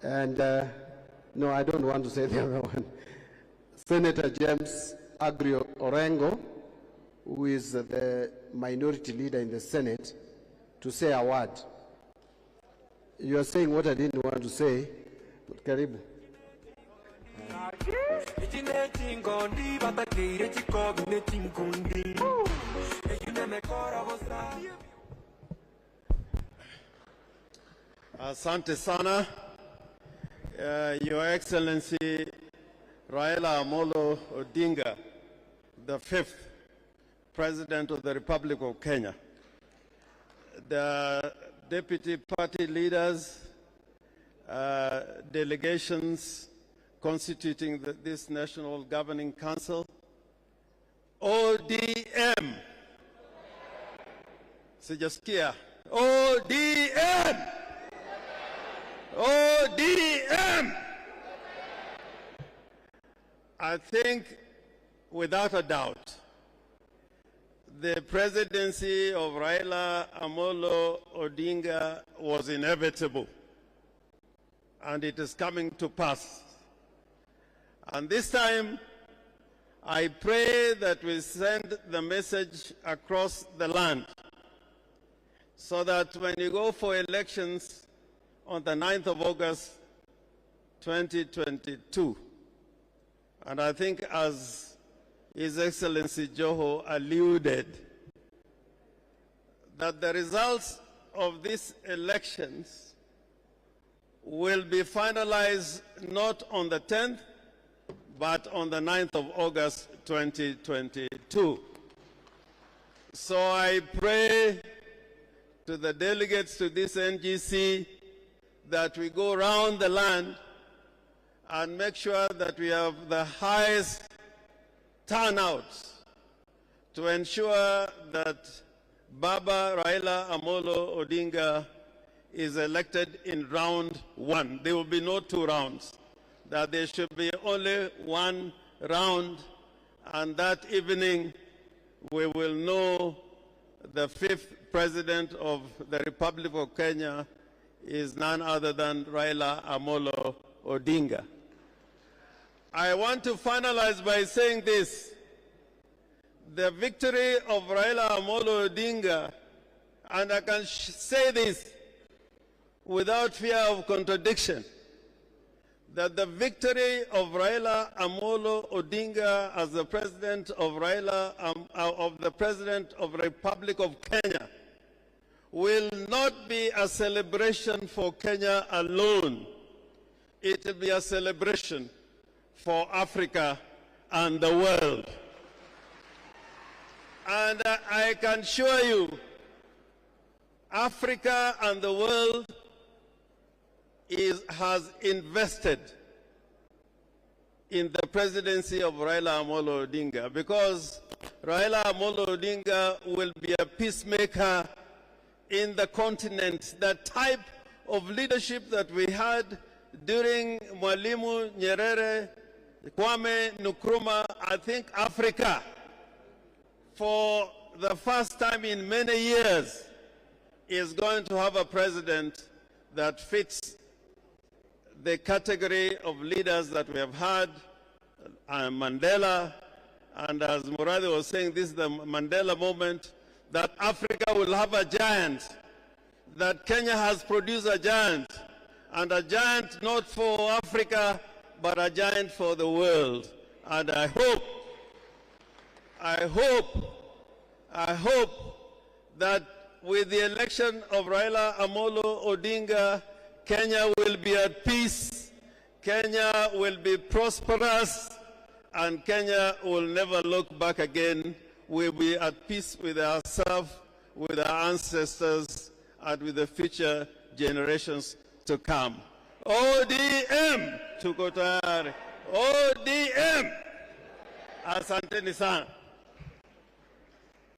And no, I don't want to say the other one. Senator James Agrio Orengo, who is the minority leader in the Senate, to say a word. You are saying what I didn't want to say, but Karibu. Asante sana, Your Excellency Raila Amolo Odinga, the 5th President of the Republic of Kenya, the deputy party leaders, delegations constituting this National Governing Council, ODM, sijasikia, ODM, ODM. I think, without a doubt, the presidency of Raila Amolo Odinga was inevitable, and it is coming to pass. And this time, I pray that we send the message across the land so that when you go for elections on the 9th of August, 2022, and I think as His Excellency Joho alluded, that the results of these elections will be finalized not on the 10th, but on the 9th of August, 2022. So I pray to the delegates to this NGC that we go around the land and make sure that we have the highest turnout to ensure that Baba Raila Amolo Odinga is elected in round 1. There will be no 2 rounds, that there should be only 1 round, and that evening we will know the 5th President of the Republic of Kenya is none other than Raila Amolo Odinga. I want to finalize by saying this. The victory of Raila Amolo Odinga, and I can say this without fear of contradiction, that the victory of Raila Amolo Odinga as the President of the President of the Republic of Kenya will not be a celebration for Kenya alone. It will be a celebration for Africa and the world. And I can assure you, Africa and the world has invested in the presidency of Raila Amolo Odinga, because Raila Amolo Odinga will be a peacemaker in the continent. The type of leadership that we had during Mwalimu Nyerere, Kwame Nkrumah, I think Africa, for the first time in many years, is going to have a president that fits the category of leaders that we have had, Mandela, and as Muradi was saying, this is the Mandela moment, that Africa will have a giant, that Kenya has produced a giant, and a giant not for Africa, but a giant for the world. And I hope that with the election of Raila Amolo Odinga, Kenya will be at peace, Kenya will be prosperous, and Kenya will never look back again. We'll be at peace with ourselves, with our ancestors, and with the future generations to come. ODM, tuko tayari. ODM, asanteni sana.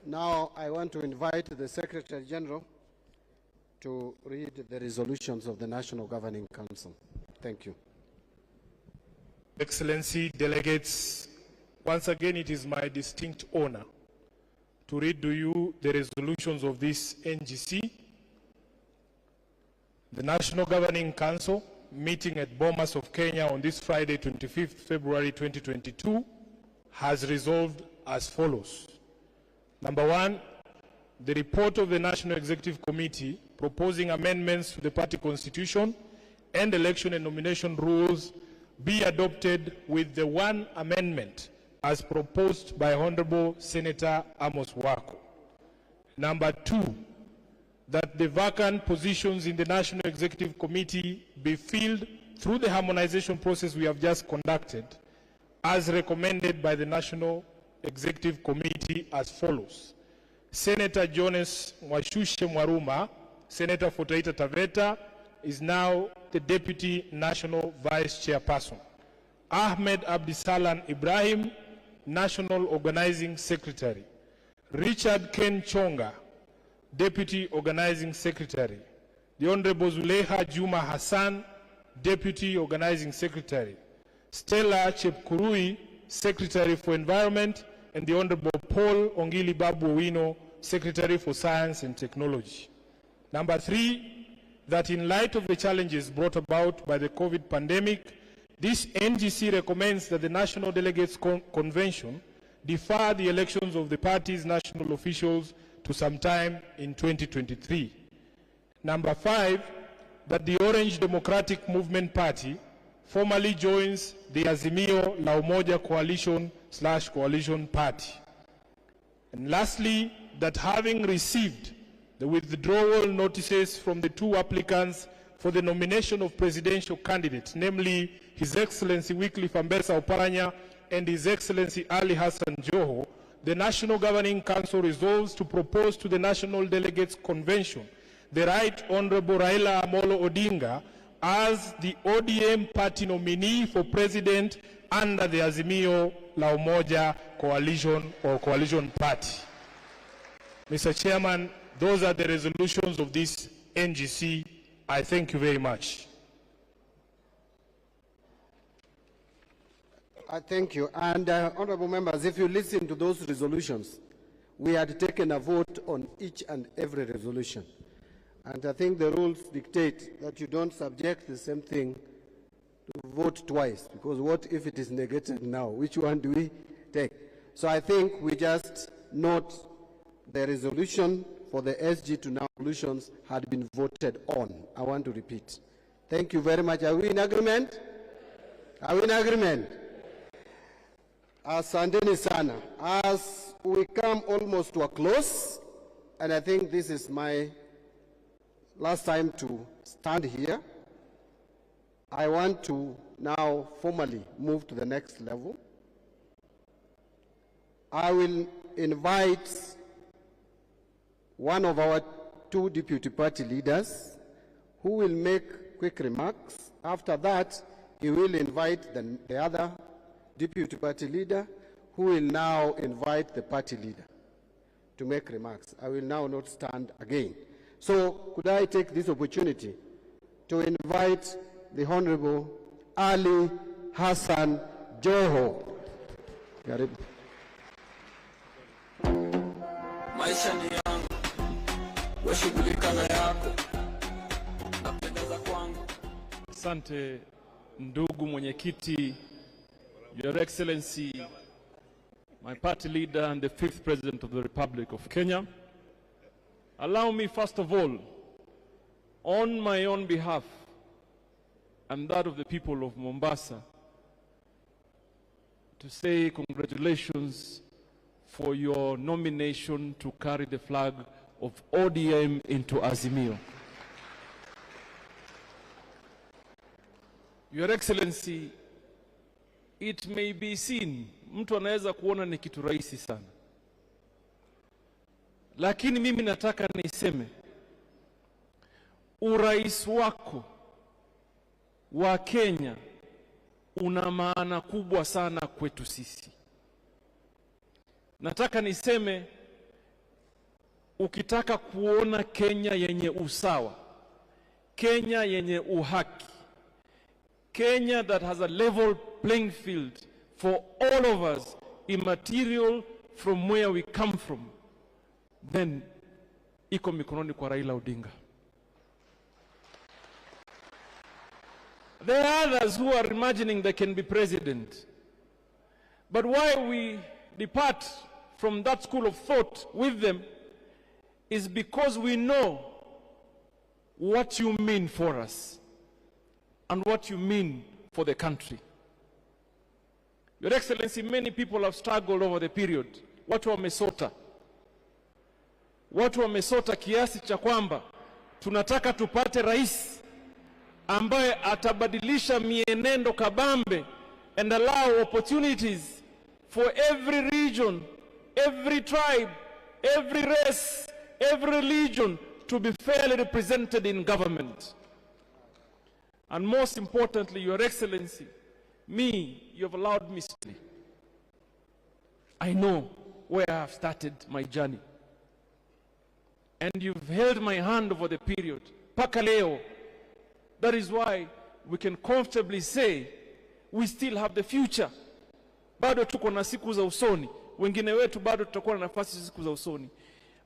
Now I want to invite the Secretary General to read the resolutions of the National Governing Council. Thank you. Excellency, delegates, once again it is my distinct honor to read to you the resolutions of this NGC. The National Governing Council meeting at Bomas of Kenya on this Friday, 25th February 2022, has resolved as follows. Number one, the report of the National Executive Committee proposing amendments to the party constitution and election and nomination rules be adopted with the one amendment as proposed by Honorable Senator Amos Wako. Number two, that the vacant positions in the National Executive Committee be filled through the harmonization process we have just conducted, as recommended by the National Executive Committee as follows. Senator Jonas Mwashushe Mwaruma, Senator for Taita Taveta, is now the Deputy National Vice Chairperson. Ahmed Abdisalan Ibrahim, National Organizing Secretary. Richard Ken Chonga, Deputy Organizing Secretary. The Honorable Zuleha Juma Hassan, Deputy Organizing Secretary. Stella Chepkurui, Secretary for Environment, and the Honorable Paul Ongili Babu Owino, Secretary for Science and Technology. Number three, that in light of the challenges brought about by the COVID pandemic, this NGC recommends that the National Delegates Convention defer the elections of the party's national officials to sometime in 2023. Number five, that the Orange Democratic Movement Party formally joins the Azimio La Umoja Coalition/Coalition Party. And lastly, that having received the withdrawal notices from the two applicants for the nomination of presidential candidates, namely His Excellency Wycliffe Ambassa Oparanya and His Excellency Ali Hassan Joho, the National Governing Council resolves to propose to the National Delegates Convention the Right Honorable Raila Amolo Odinga as the ODM party nominee for president under the Azimio La Umoja Coalition or Coalition Party. Mr. Chairman, those are the resolutions of this NGC. I thank you very much. I thank you. And honorable members, if you listen to those resolutions, we had taken a vote on each and every resolution. And I think the rules dictate that you don't subject the same thing to vote twice, because what if it is negated now? Which one do we take? So I think we just note the resolution for the SG to now resolutions had been voted on. I want to repeat. Thank you very much. Are we in agreement? Are we in agreement? Asanteni sana. As we come almost to a close, and I think this is my last time to stand here, I want to now formally move to the next level. I will invite one of our two deputy party leaders who will make quick remarks. After that, he will invite the other deputy party leader who will now invite the party leader to make remarks. I will now not stand again. So could I take this opportunity to invite the Honorable Ali Hassan Joho. Karibu. Maisha ni yangu, washughulika na yako, napendeza kwangu. Asante ndugu mwenyekiti, Your Excellency, my party leader and the 5th President of the Republic of Kenya. Allow me first of all, on my own behalf and that of the people of Mombasa, to say congratulations for your nomination to carry the flag of ODM into Azimio. Your Excellency, it may be seen, mtu anaweza kuona ni kitu rahisi sana. Lakini mimi nataka niseme, urais wako wa Kenya una maana kubwa sana kwetu sisi. Nataka niseme, ukitaka kuona Kenya yenye usawa, Kenya yenye uhaki, Kenya that has a level playing field for all of us, immaterial from where we come from, then iko mikononi kwa Raila Odinga. There are others who are imagining they can be president. But why we depart from that school of thought with them is because we know what you mean for us and what you mean for the country. Your Excellency, many people have struggled over the period. Watu wamesota kiasi cha kwamba tunataka tupate rais ambaye atabadilisha mienendo kabambe and allow opportunities for every region, every tribe, every race, every religion to be fairly represented in government. And most importantly, Your Excellency, you have allowed me to. I know where I have started my journey. And you've held my hand over the period. Paka leo. That is why we can comfortably say we still have the future. Bado tuko na siku za usoni. Wengine wetu bado tutakuwa na nafasi siku za usoni.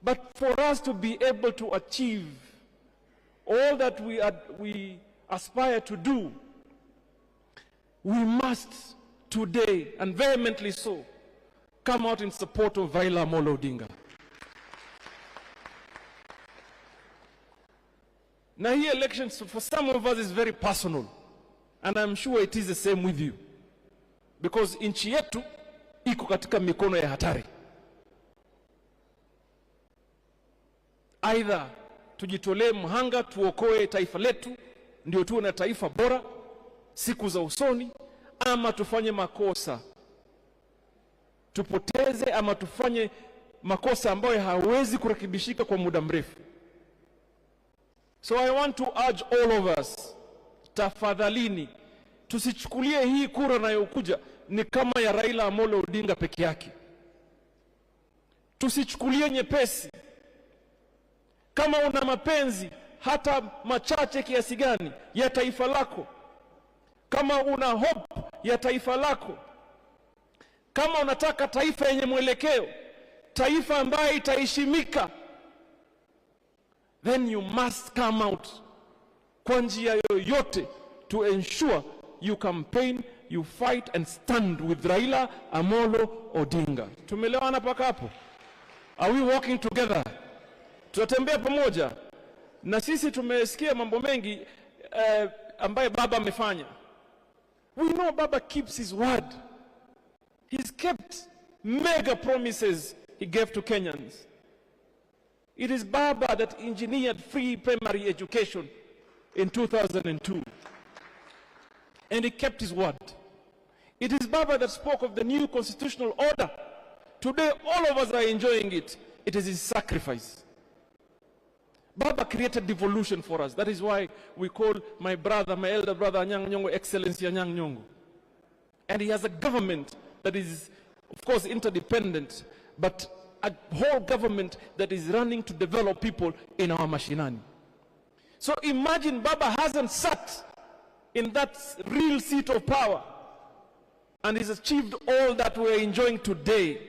But for us to be able to achieve all that we aspire to do, we must today, and vehemently so, come out in support of Raila Amolo Odinga. Now, here elections for some of us is very personal, and I'm sure it is the same with you, because nchi yetu iko katika mikono ya hatari. Either tujitolee mhanga tuokoe taifa letu ndio tuwe na taifa bora siku za usoni, ama tufanye makosa tupoteze, ama tufanye makosa ambayo hawezi kurekebishika kwa muda mrefu. So I want to urge all of us, tafadhalini, tusichukulie hii kura inayokuja ni kama ya Raila Amolo Odinga peke yake. Tusichukulie nyepesi. Kama una mapenzi hata machache kiasi gani ya taifa lako, kama una hope ya taifa lako, kama unataka taifa yenye mwelekeo, taifa ambayo itaheshimika, then you must come out kwa njia yoyote to ensure you campaign, you fight and stand with Raila Amolo Odinga. Tumelewana paka hapo? Are we working together? Tutatembea pamoja. Na sisi tumesikia mambo mengi ambaye baba amefanya. We know Baba keeps his word. He's kept mega promises he gave to Kenyans. It is Baba that engineered free primary education in 2002. And he kept his word. It is Baba that spoke of the new constitutional order. Today, all of us are enjoying it. It is his sacrifice. Baba created devolution for us. That is why we call my brother, my elder brother, Anyang' Nyong'o, Excellency Anyang' Nyong'o. And he has a government that is, of course, interdependent, but a whole government that is running to develop people in our mashinani. So imagine Baba hasn't sat in that real seat of power and has achieved all that we're enjoying today.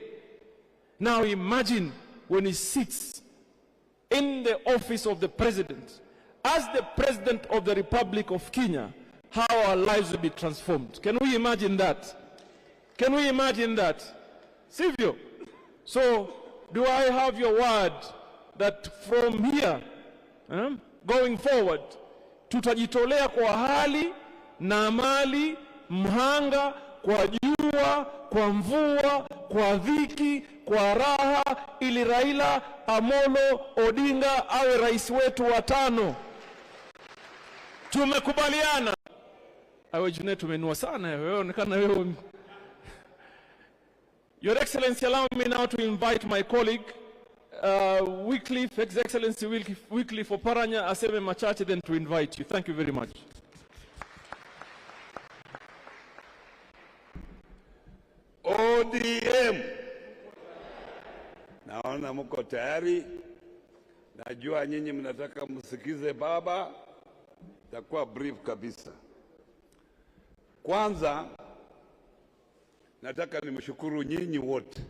Now imagine when he sits in the office of the president, as the president of the Republic of Kenya, how our lives will be transformed. Can we imagine that? Can we imagine that? Silvio, so do I have your word that from here, going forward, tutajitolea kwa hali na mali, mhanga, kwa jua, kwa mvua, kwa dhiki, kwa raha, ili Raila Amolo Odinga awe rais wetu wa 5. Tumekubaliana. Awe Junet, tumenua sana wewe, onekana wewe. Your Excellency, allow me now to invite my colleague, Wycliffe, His Excellency Wycliffe for Paranya aseme machache, then to invite you. Thank you very much. ODM. Naona mko tayari. Najua nyinyi mnataka msikize baba. Takuwa brief kabisa. Kwanza nataka nimshukuru nyinyi wote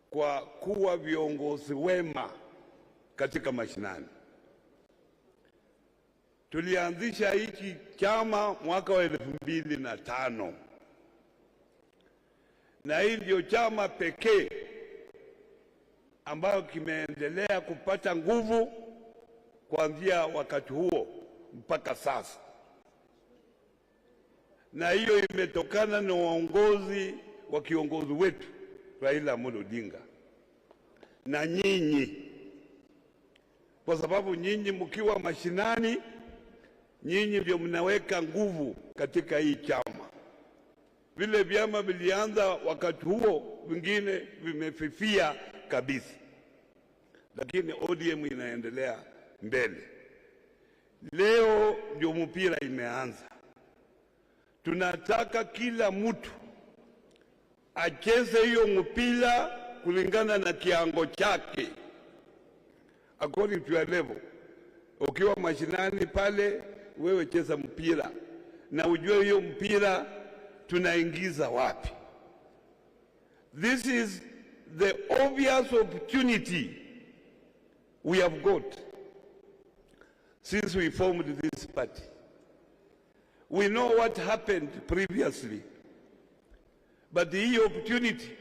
kwa kuwa viongozi wema katika mashinani. Tulianzisha hiki chama mwaka wa 2005 na hii ndio chama pekee ambayo kimeendelea kupata nguvu kuanzia wakati huo mpaka sasa, na hiyo imetokana na uongozi wa kiongozi wetu Raila Amolo Odinga na nyinyi, kwa sababu nyinyi mkiwa mashinani, nyinyi ndio mnaweka nguvu katika hii chama. Vile vyama vilianza wakati huo, vingine vimefifia kabisa, lakini ODM inaendelea mbele. Leo ndio mpira imeanza. Tunataka kila mtu acheze hiyo mpira kulingana na kiango chake, according to your level. Ukiwa mashinani pale, wewe cheza mpira na ujue hiyo mpira tunaingiza wapi. This is the obvious opportunity we have got since we formed this party. We know what happened previously, but the opportunity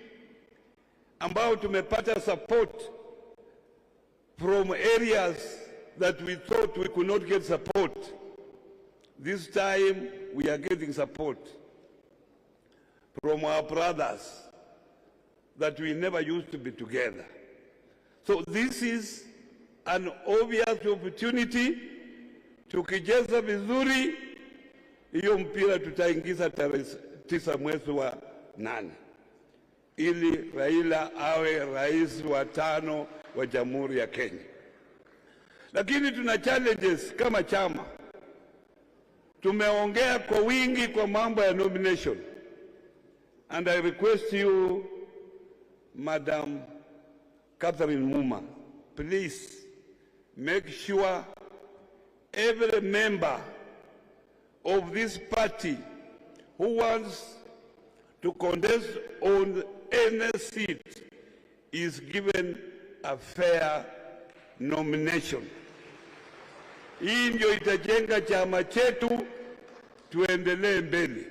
ambao tumepata support from areas that we thought we could not get support, this time we are getting support from our brothers that we never used to be together. So this is an obvious opportunity. Tukicheza vizuri, hiyo mpira tutaingiza tarehe 9 mwezi wa 8 ili Raila awe rais wa 5 wa Jamhuri ya Kenya. Lakini tuna challenges kama chama. Tumeongea kwa wingi kwa mambo ya nomination, and I request you, Madam Catherine Muma, please make sure every member of this party who wants to contest on any seat is given a fair nomination. Hii ndio itajenga chama chetu tuendelee mbele.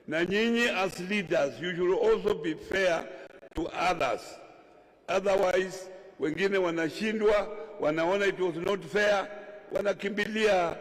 Na nyinyi as leaders, you should also be fair to others. Otherwise, wengine wanashindwa, wanaona it was not fair, wanakimbilia